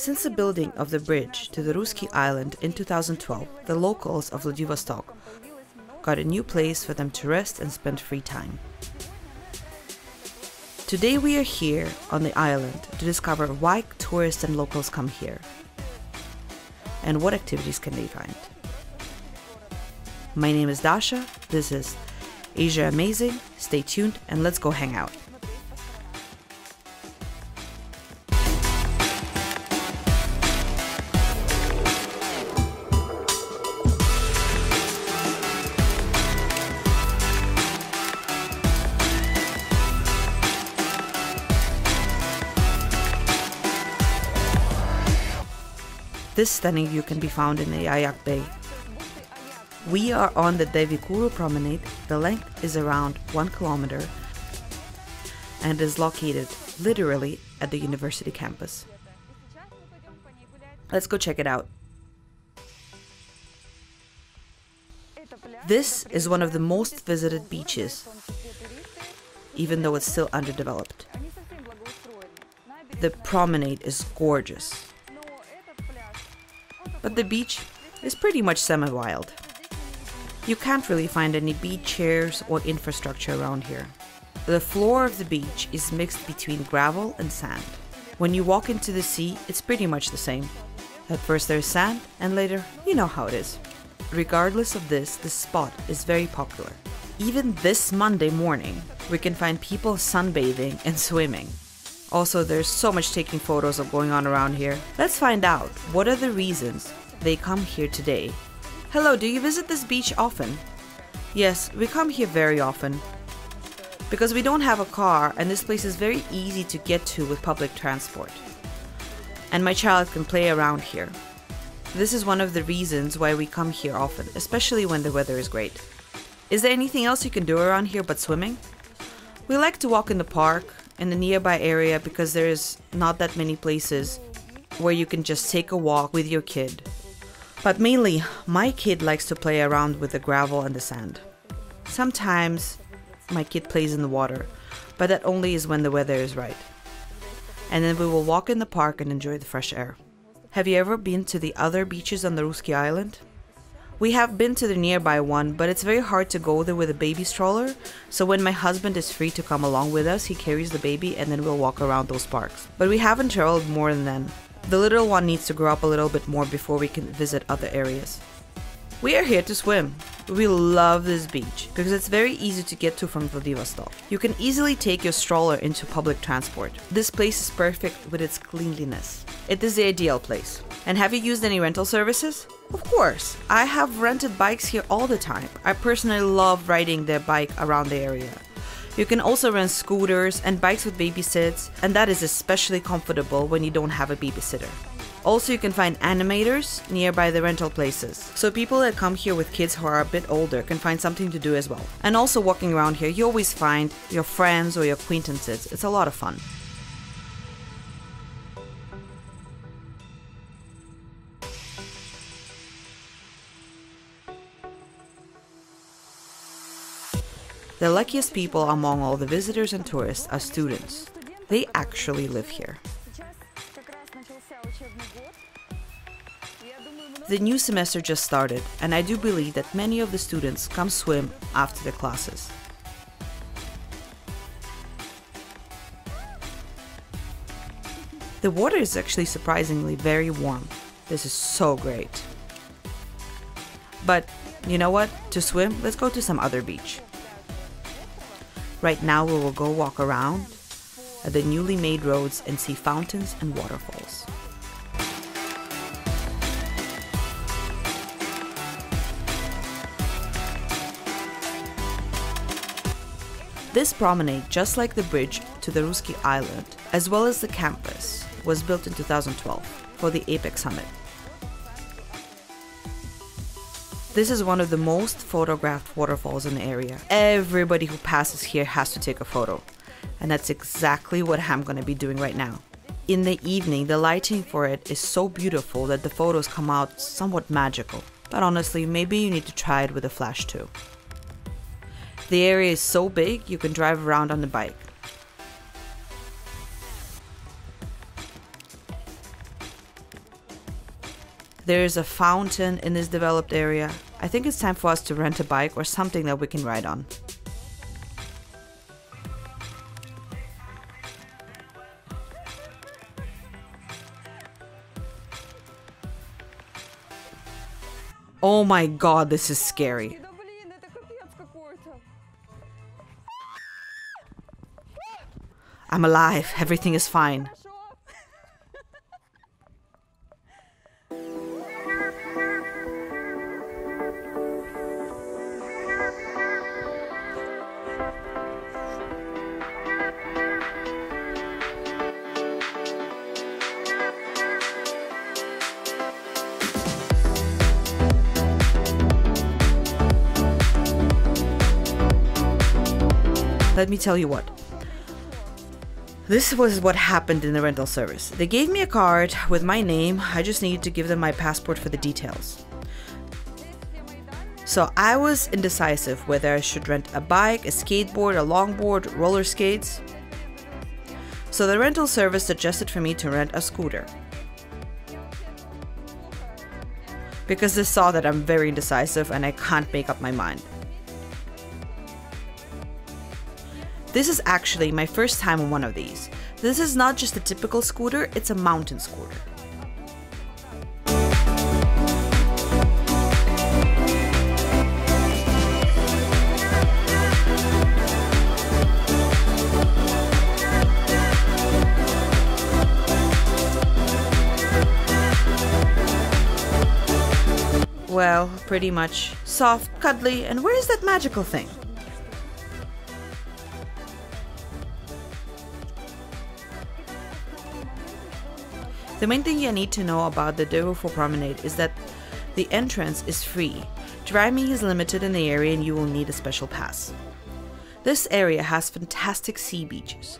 Since the building of the bridge to the Ruski Island in 2012, the locals of Vladivostok got a new place for them to rest and spend free time. Today we are here on the island to discover why tourists and locals come here and what activities can they find. My name is Dasha, this is Asia Amazing, stay tuned and let's go hang out. This stunning view can be found in the Ayak Bay. We are on the Devikuru promenade. The length is around 1 kilometer and is located literally at the university campus. Let's go check it out. This is one of the most visited beaches, even though it's still underdeveloped. The promenade is gorgeous. But the beach is pretty much semi-wild. You can't really find any beach chairs or infrastructure around here. The floor of the beach is mixed between gravel and sand. When you walk into the sea, it's pretty much the same. At first there's sand, and later, you know how it is. Regardless of this spot is very popular. Even this Monday morning, we can find people sunbathing and swimming. Also, there's so much taking photos of going on around here. Let's find out what are the reasons they come here today. Hello, do you visit this beach often? Yes, we come here very often. Because we don't have a car and this place is very easy to get to with public transport. And my child can play around here. This is one of the reasons why we come here often, especially when the weather is great. Is there anything else you can do around here but swimming? We like to walk in the park, in the nearby area, because there's not that many places where you can just take a walk with your kid. But mainly, my kid likes to play around with the gravel and the sand. Sometimes my kid plays in the water, but that only is when the weather is right. And then we will walk in the park and enjoy the fresh air. Have you ever been to the other beaches on the Ruski Island? We have been to the nearby one, but it's very hard to go there with a baby stroller, so when my husband is free to come along with us, he carries the baby and then we'll walk around those parks. But we haven't traveled more than then. The little one needs to grow up a little bit more before we can visit other areas. We are here to swim. We love this beach because it's very easy to get to from Vladivostok. You can easily take your stroller into public transport. This place is perfect with its cleanliness. It is the ideal place. And have you used any rental services? Of course, I have rented bikes here all the time. I personally love riding the bike around the area. You can also rent scooters and bikes with baby seats, and that is especially comfortable when you don't have a babysitter. Also, you can find animators nearby the rental places, so people that come here with kids who are a bit older can find something to do as well. And also walking around here, you always find your friends or your acquaintances. It's a lot of fun. The luckiest people among all the visitors and tourists are students. They actually live here. The new semester just started, and I do believe that many of the students come swim after their classes. The water is actually surprisingly very warm. This is so great. But you know what? To swim, let's go to some other beach. Right now we will go walk around at the newly made roads and see fountains and waterfalls. This promenade, just like the bridge to the Ruski Island, as well as the campus, was built in 2012 for the APEC summit. This is one of the most photographed waterfalls in the area. Everybody who passes here has to take a photo. And that's exactly what I'm going to be doing right now. In the evening, the lighting for it is so beautiful that the photos come out somewhat magical. But honestly, maybe you need to try it with a flash too. The area is so big, you can drive around on the bike. There's a fountain in this developed area. I think it's time for us to rent a bike or something that we can ride on. Oh my god, this is scary. I'm alive. Everything is fine. Let me tell you what. This was what happened in the rental service. They gave me a card with my name. I just needed to give them my passport for the details. So I was indecisive whether I should rent a bike, a skateboard, a longboard, roller skates. So the rental service suggested for me to rent a scooter, because they saw that I'm very indecisive and I can't make up my mind. This is actually my first time on one of these. This is not just a typical scooter, it's a mountain scooter. Well, pretty much. Soft, cuddly, and where is that magical thing? The main thing you need to know about the Vladivostok promenade is that the entrance is free. Driving is limited in the area and you will need a special pass. This area has fantastic sea beaches,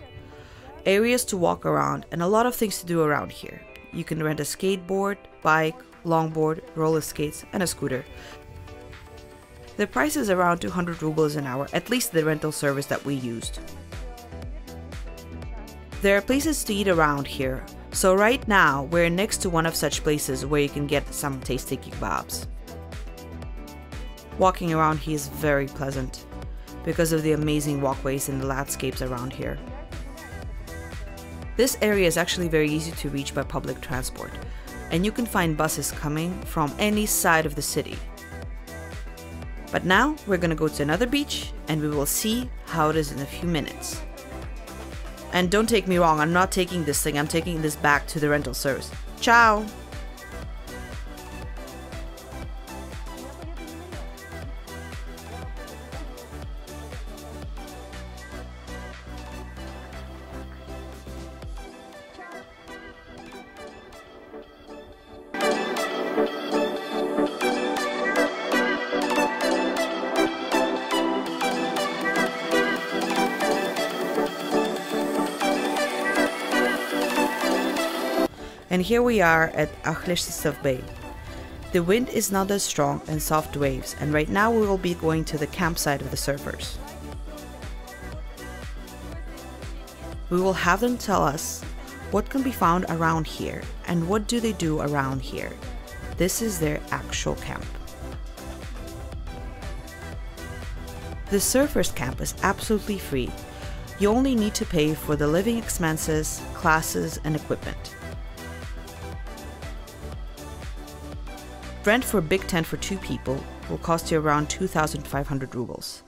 areas to walk around, and a lot of things to do around here. You can rent a skateboard, bike, longboard, roller skates, and a scooter. The price is around 200 rubles an hour, at least the rental service that we used. There are places to eat around here. So right now, we're next to one of such places where you can get some tasty kebabs. Walking around here is very pleasant because of the amazing walkways and the landscapes around here. This area is actually very easy to reach by public transport, and you can find buses coming from any side of the city. But now we're gonna go to another beach and we will see how it is in a few minutes. And don't take me wrong, I'm not taking this thing, I'm taking this back to the rental service. Ciao! And here we are at Vladivostok Bay. The wind is not as strong and soft waves, and right now we will be going to the campsite of the surfers. We will have them tell us what can be found around here and what do they do around here. This is their actual camp. The surfers camp is absolutely free. You only need to pay for the living expenses, classes, and equipment. Rent for a big tent for 2 people will cost you around 2,500 rubles.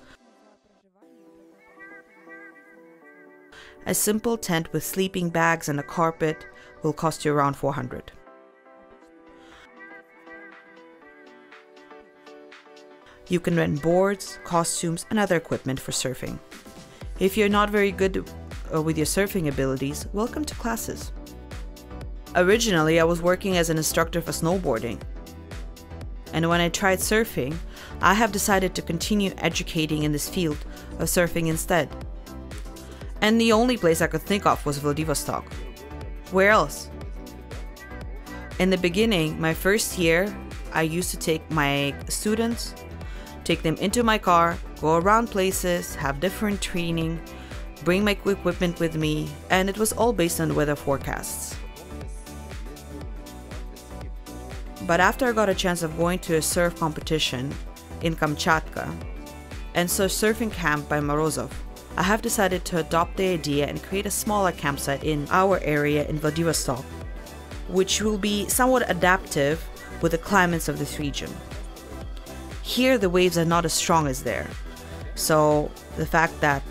A simple tent with sleeping bags and a carpet will cost you around 400. You can rent boards, costumes, and other equipment for surfing. If you're not very good with your surfing abilities, welcome to classes. Originally, I was working as an instructor for snowboarding. And when I tried surfing, I have decided to continue educating in this field of surfing instead. And the only place I could think of was Vladivostok. Where else? In the beginning, my first year, I used to take my students, take them into my car, go around places, have different training, bring my equipment with me, and it was all based on weather forecasts. But after I got a chance of going to a surf competition in Kamchatka and so surfing camp by Morozov, I have decided to adopt the idea and create a smaller campsite in our area in Vladivostok, which will be somewhat adaptive with the climates of this region. Here the waves are not as strong as there, so the fact that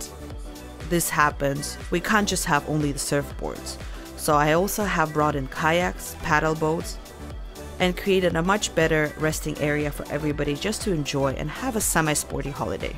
this happens, we can't just have only the surfboards. So I also have brought in kayaks, paddle boats, and created a much better resting area for everybody just to enjoy and have a semi-sporty holiday.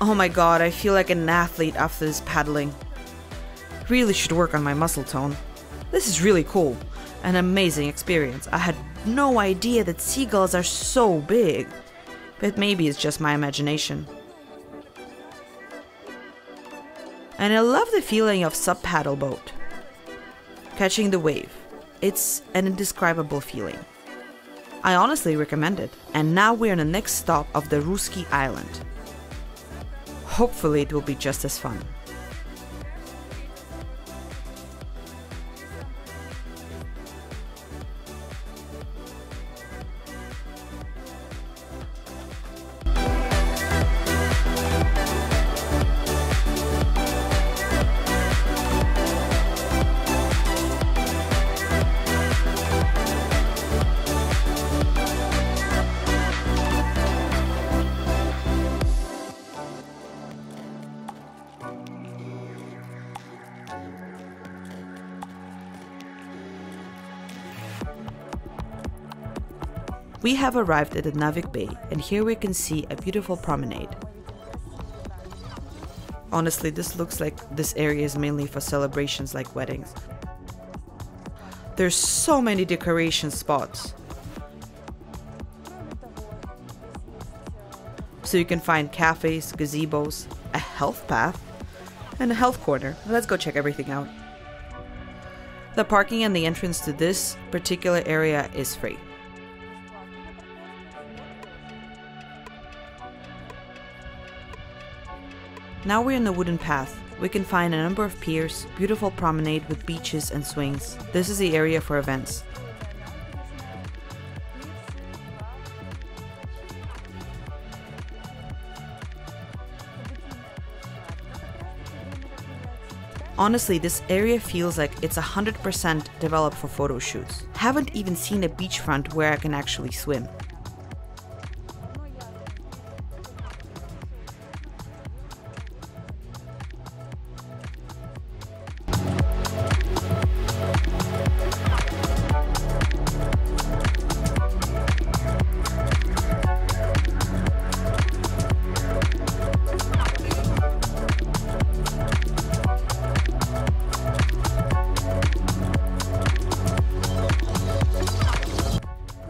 Oh my god, I feel like an athlete after this paddling. Really should work on my muscle tone. This is really cool. An amazing experience. I had no idea that seagulls are so big. But maybe it's just my imagination. And I love the feeling of sub-paddle boat. Catching the wave. It's an indescribable feeling. I honestly recommend it. And now we're on the next stop of the Ruski Island. Hopefully it will be just as fun. We have arrived at the Navik Bay, and here we can see a beautiful promenade. Honestly, this looks like this area is mainly for celebrations like weddings. There's so many decoration spots. So you can find cafes, gazebos, a health path, and a health corner. Let's go check everything out. The parking and the entrance to this particular area is free. Now we're in the wooden path. We can find a number of piers, beautiful promenade with beaches and swings. This is the area for events. Honestly, this area feels like it's 100% developed for photo shoots. Haven't even seen a beachfront where I can actually swim.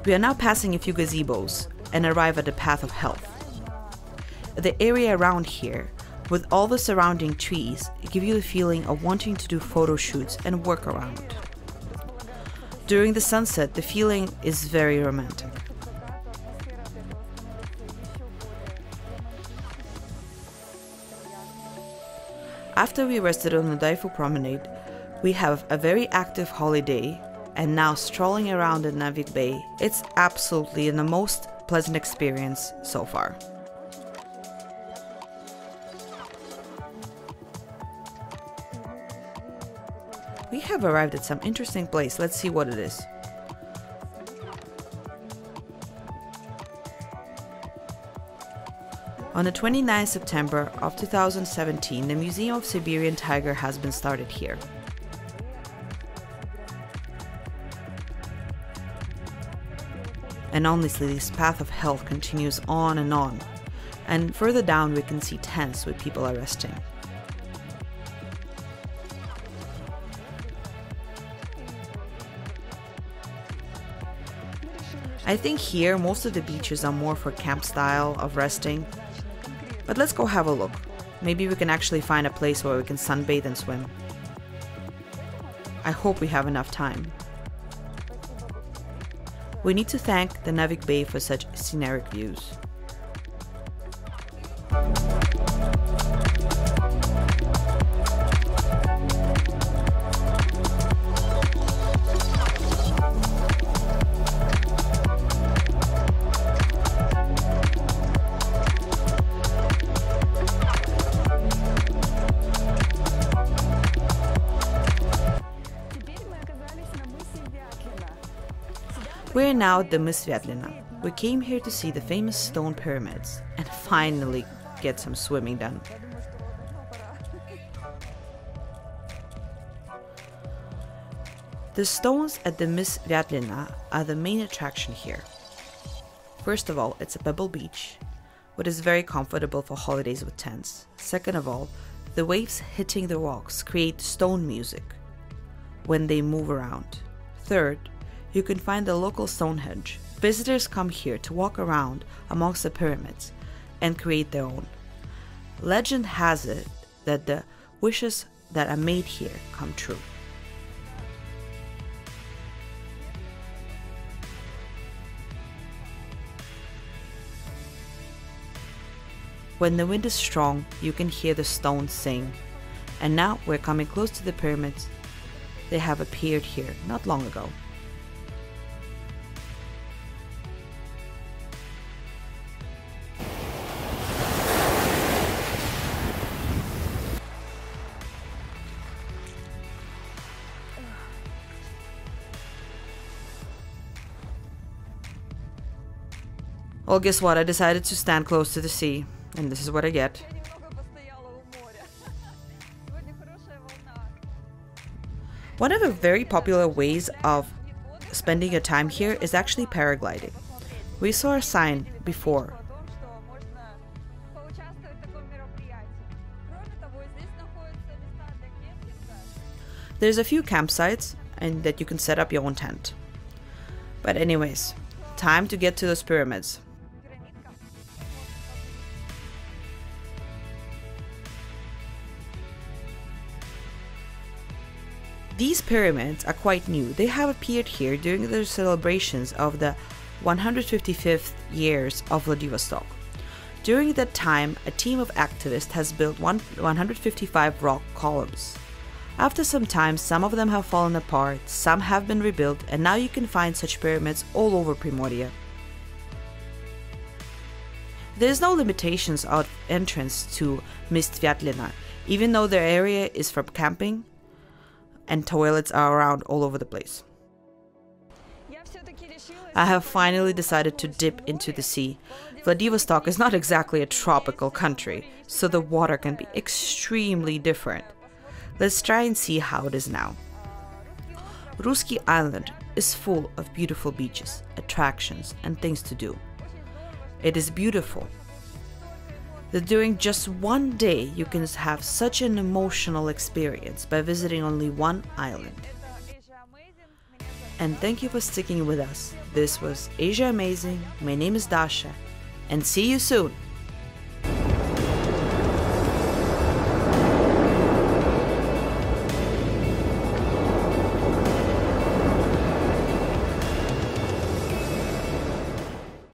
We are now passing a few gazebos and arrive at the Path of Health. The area around here, with all the surrounding trees, give you the feeling of wanting to do photo shoots and work around. During the sunset, the feeling is very romantic. After we rested on the Daifu promenade, we have a very active holiday. And now strolling around in Navik Bay, it's absolutely the most pleasant experience so far. We have arrived at some interesting place. Let's see what it is. On the 29th September of 2017, the Museum of Siberian Tiger has been started here. And honestly, this path of health continues on, and further down we can see tents where people are resting. I think here most of the beaches are more for camp style of resting, but let's go have a look. Maybe we can actually find a place where we can sunbathe and swim. I hope we have enough time. We need to thank the Navik Bay for such scenic views. We're now at the Mys Vyatlina. We came here to see the famous stone pyramids and finally get some swimming done. The stones at the Mys Vyatlina are the main attraction here. First of all, it's a pebble beach, which is very comfortable for holidays with tents. Second of all, the waves hitting the rocks create stone music when they move around. Third, you can find the local Stonehenge. Visitors come here to walk around amongst the pyramids and create their own. Legend has it that the wishes that are made here come true. When the wind is strong, you can hear the stones sing. And now we're coming close to the pyramids. They have appeared here not long ago. Well, guess what? I decided to stand close to the sea, and this is what I get. One of the very popular ways of spending your time here is actually paragliding. We saw a sign before. There's a few campsites and that you can set up your own tent. But anyways, time to get to those pyramids. These pyramids are quite new. They have appeared here during the celebrations of the 155th years of Vladivostok. During that time, a team of activists has built 155 rock columns. After some time, some of them have fallen apart, some have been rebuilt, and now you can find such pyramids all over Primorye. There is no limitations of entrance to Mys Vyatlina, even though their area is for camping, and toilets are around all over the place. I have finally decided to dip into the sea. Vladivostok is not exactly a tropical country, so the water can be extremely different. Let's try and see how it is now. Ruski Island is full of beautiful beaches, attractions, and things to do. It is beautiful that during just one day you can have such an emotional experience by visiting only one island. And thank you for sticking with us. This was Asia Amazing. My name is Dasha, and see you soon!